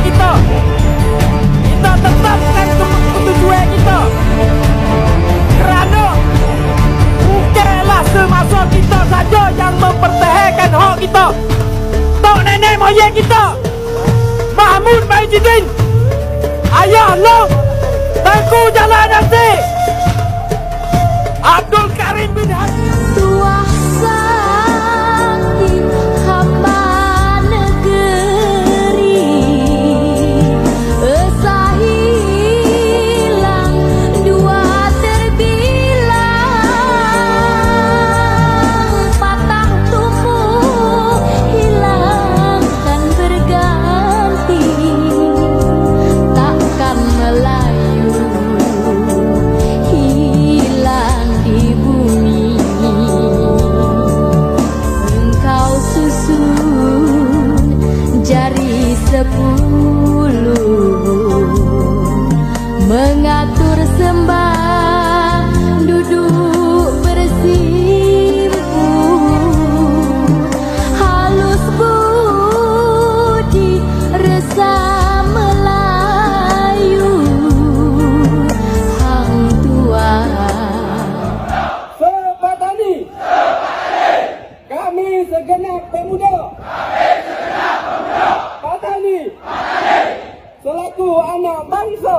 kita. Kita tetapkan tujuan kita. Kerana bukanlah semasa kita saja yang mempertahankan hak kita. Tok nenek moyang kita, Mahmud Mahyidin, Ayah Long, Tengku Jalan Nasir, Abdul Karim bin Haji. Tuah sakit hamba negeri, esa hilang dua terbilang, patah tumbuh hilang kan berganti, takkan Melayu hilang di bumi. Engkau susun jari 10, mengatur sembah duduk bersimpu, halus budi resah Melayu hang tua. Sepatani, kami segenap pemuda, Patani, selaku anak bangsa,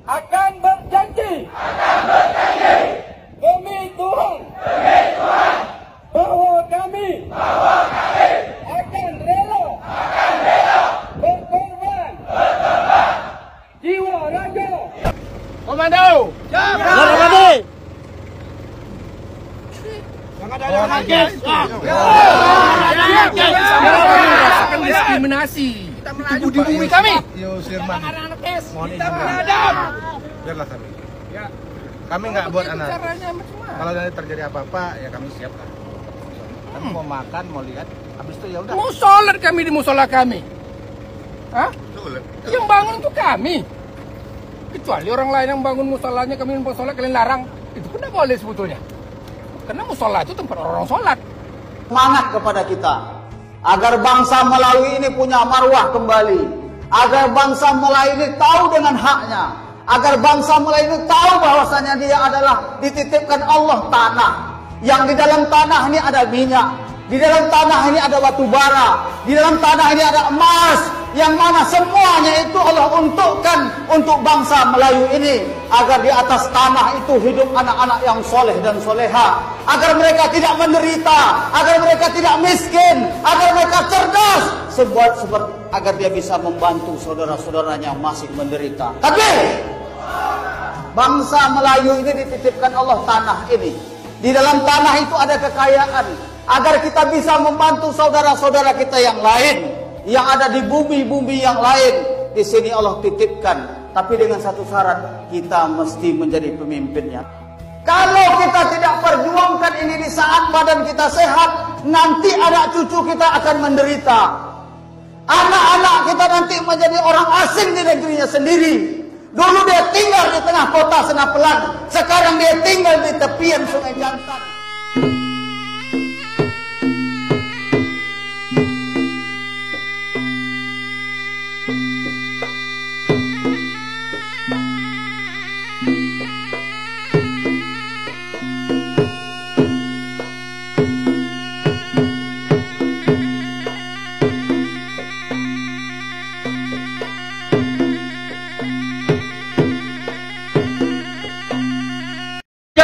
akan berjanji demi Tuhan bahawa kami akan rela berkorban jiwa raga. Komando, Rasakan diskriminasi di bumi kami. Kita beradab. Biarlah kami. Kami nggak buat anak. Kalau nanti terjadi apa-apa, ya kami siap lah. Kami mau makan, mau lihat. Habis itu ya udah. Mau sholat kami di musola kami. Hah? Yang bangun itu kami. Kecuali orang lain yang bangun musolanya, kami mau sholat kalian larang. Itu pun tidak boleh sebetulnya. Karena musola itu tempat orang sholat. Semangat kepada kita agar bangsa Melayu ini punya marwah kembali, agar bangsa Melayu ini tahu dengan haknya, agar bangsa Melayu ini tahu bahwasanya dia adalah dititipkan Allah tanah, yang di dalam tanah ini ada minyak, di dalam tanah ini ada batu bara, di dalam tanah ini ada emas, yang mana semuanya itu Allah untukkan untuk bangsa Melayu ini, agar di atas tanah itu hidup anak-anak yang soleh dan soleha, agar mereka tidak menderita, agar mereka tidak miskin, agar mereka cerdas, agar dia bisa membantu saudara-saudaranya yang masih menderita. Tapi bangsa Melayu ini dititipkan Allah tanah ini, di dalam tanah itu ada kekayaan, agar kita bisa membantu saudara-saudara kita yang lain, yang ada di bumi-bumi yang lain. Di sini Allah titipkan, tapi dengan satu syarat, kita mesti menjadi pemimpinnya. Kalau kita tidak perjuangkan ini di saat badan kita sehat, nanti anak cucu kita akan menderita. Anak-anak kita nanti menjadi orang asing di negerinya sendiri. Dulu dia tinggal di tengah kota Senapelan, sekarang dia tinggal di tepian Sungai Jantan.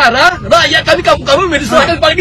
Karena rakyat kami kampung-kampung diserahkan kepada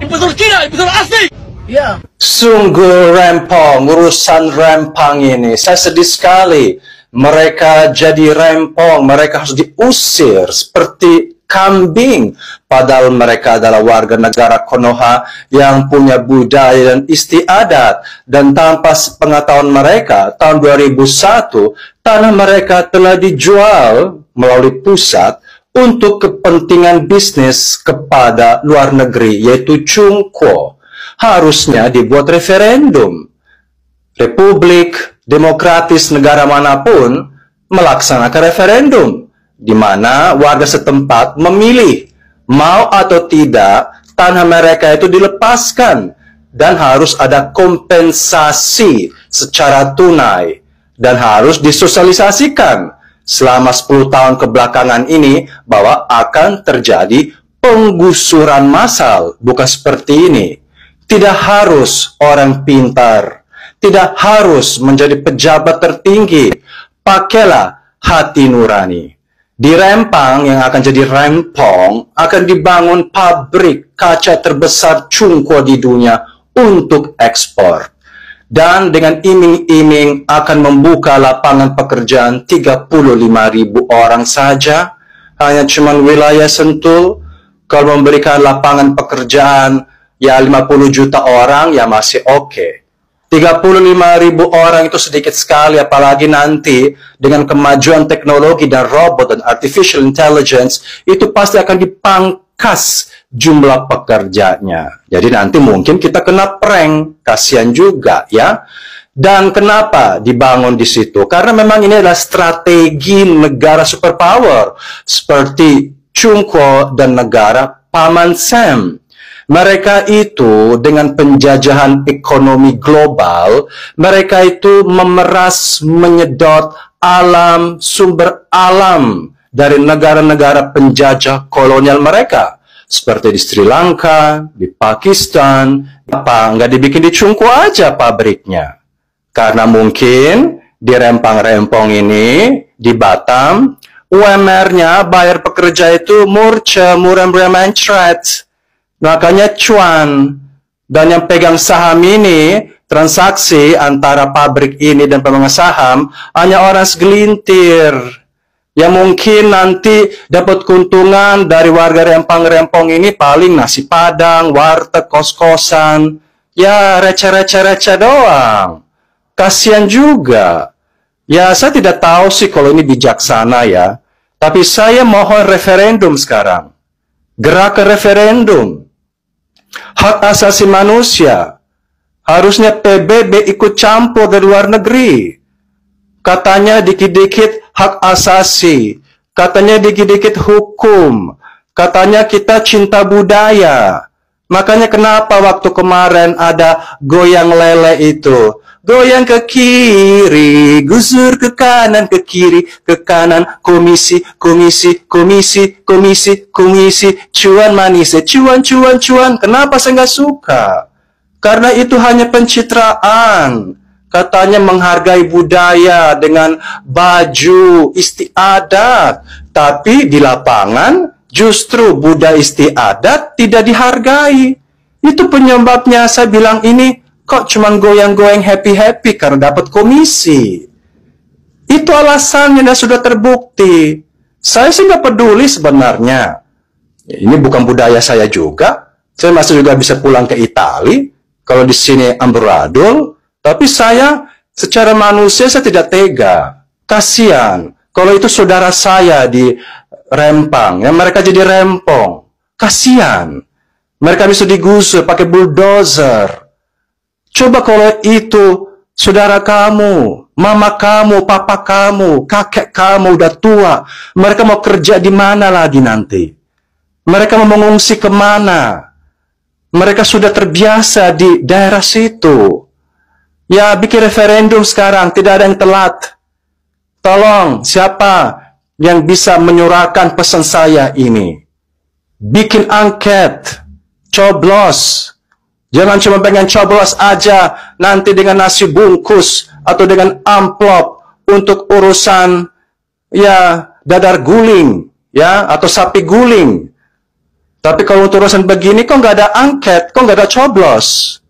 investor Cina, investor asing. Ya. Sungguh rempong, urusan rempang ini. Saya sedih sekali. Mereka jadi rempong, mereka harus diusir seperti kambing. Padahal mereka adalah warga negara Konoha yang punya budaya dan istiadat. Dan tanpa pengetahuan mereka, tahun 2001, tanah mereka telah dijual melalui pusat untuk kepentingan bisnis kepada luar negeri, yaitu Chungquo. Harusnya dibuat referendum. Republik demokratis negara manapun melaksanakan referendum, di mana warga setempat memilih mau atau tidak tanah mereka itu dilepaskan dan harus ada kompensasi secara tunai dan harus disosialisasikan selama 10 tahun kebelakangan ini bahwa akan terjadi penggusuran massal, bukan seperti ini. Tidak harus orang pintar, tidak harus menjadi pejabat tertinggi. Pakailah hati nurani. Di Rempang yang akan jadi Rempong akan dibangun pabrik kaca terbesar Chungkwa di dunia untuk ekspor. Dan dengan iming-iming akan membuka lapangan pekerjaan 35.000 orang saja. Hanya cuma wilayah Sentul. Kalau memberikan lapangan pekerjaan ya 50 juta orang ya masih oke. 35.000 orang itu sedikit sekali, apalagi nanti dengan kemajuan teknologi dan robot dan artificial intelligence itu pasti akan dipangkas jumlah pekerjanya. Jadi nanti mungkin kita kena prank, kasihan juga ya. Dan kenapa dibangun di situ? Karena memang ini adalah strategi negara superpower seperti Chungkwa dan negara Paman Sam. Mereka itu dengan penjajahan ekonomi global, mereka itu memeras, menyedot alam, sumber alam dari negara-negara penjajah kolonial mereka. Seperti di Sri Lanka, di Pakistan, apa nggak dibikin di Chungkwa aja pabriknya? Karena mungkin di Rempang-Rempong ini, di Batam, UMR-nya bayar pekerja itu murah mencret. Makanya cuan. Dan yang pegang saham ini, transaksi antara pabrik ini dan pemegang saham, hanya orang segelintir. Ya mungkin nanti dapat keuntungan dari warga Rempang-Rempong ini paling nasi padang, warteg, kos-kosan. Ya receh-receh doang. Kasihan juga. Ya saya tidak tahu sih kalau ini bijaksana ya. Tapi saya mohon referendum sekarang. Gerakan referendum. Hak asasi manusia. Harusnya PBB ikut campur dari luar negeri. Katanya dikit-dikit hak asasi. Katanya dikit-dikit hukum. Katanya kita cinta budaya. Makanya kenapa waktu kemarin ada goyang lele itu. Goyang ke kiri, gusur ke kanan, ke kiri, ke kanan, komisi, komisi, komisi, komisi, komisi, cuan manis, cuan, cuan, cuan. Kenapa saya nggak suka? Karena itu hanya pencitraan. Katanya menghargai budaya dengan baju istiadat. Tapi di lapangan justru budaya istiadat tidak dihargai. Itu penyebabnya saya bilang ini kok cuman goyang-goyang happy-happy karena dapat komisi. Itu alasannya dan sudah terbukti. Saya sih nggak peduli sebenarnya. Ini bukan budaya saya juga. Saya masih juga bisa pulang ke Itali. Kalau di sini amburadul. Tapi saya secara manusia saya tidak tega. Kasihan. Kalau itu saudara saya di Rempang. Yang mereka jadi rempong. Kasihan. Mereka bisa digusur pakai bulldozer. Coba kalau itu saudara kamu, mama kamu, papa kamu, kakek kamu udah tua, mereka mau kerja di mana lagi nanti? Mereka mau mengungsi kemana? Mereka sudah terbiasa di daerah situ. Ya, bikin referendum sekarang, tidak ada yang telat. Tolong, siapa yang bisa menyuarakan pesan saya ini? Bikin angket, coblos. Jangan cuma pengen coblos aja nanti dengan nasi bungkus atau dengan amplop untuk urusan ya dadar guling ya atau sapi guling. Tapi kalau untuk urusan begini kok nggak ada angket, kok nggak ada coblos.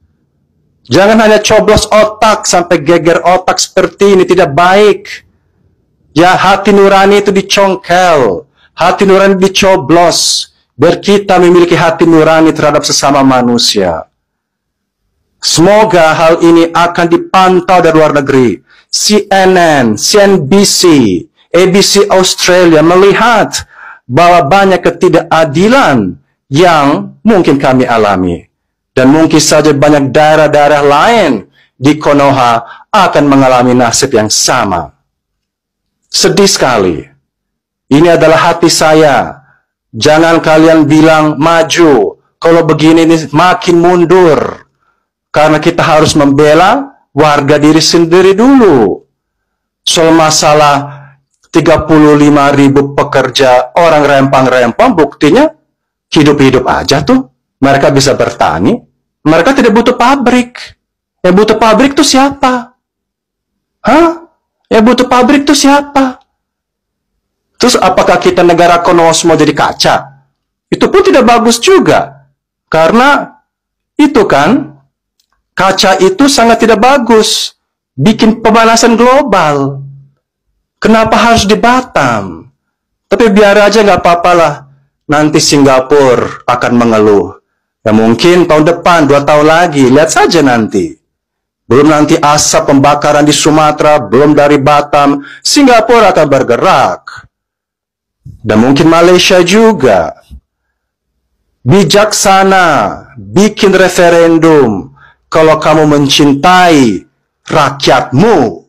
Jangan hanya coblos otak sampai geger otak seperti ini, tidak baik. Ya hati nurani itu dicongkel, hati nurani dicoblos. Biar kita memiliki hati nurani terhadap sesama manusia. Semoga hal ini akan dipantau dari luar negeri. CNN, CNBC, ABC Australia melihat bahwa banyak ketidakadilan yang mungkin kami alami. Dan mungkin saja banyak daerah-daerah lain di Konoha akan mengalami nasib yang sama. Sedih sekali. Ini adalah hati saya. Jangan kalian bilang maju. Kalau begini ini makin mundur. Karena kita harus membela warga diri sendiri dulu. Soal masalah 35.000 pekerja orang Rempang-Rempang, buktinya hidup-hidup aja tuh. Mereka bisa bertani. Mereka tidak butuh pabrik. Yang butuh pabrik tuh siapa? Hah? Yang butuh pabrik tuh siapa? Terus apakah kita negara konos mau jadi kaca? Itu pun tidak bagus juga. Karena itu kan, kaca itu sangat tidak bagus. Bikin pemanasan global. Kenapa harus di Batam? Tapi biar aja nggak apa-apa lah. Nanti Singapura akan mengeluh. Ya mungkin tahun depan, 2 tahun lagi. Lihat saja nanti. Belum nanti asap pembakaran di Sumatera, belum dari Batam. Singapura akan bergerak. Dan mungkin Malaysia juga. Bijaksana. Bikin referendum. Kalau kamu mencintai rakyatmu.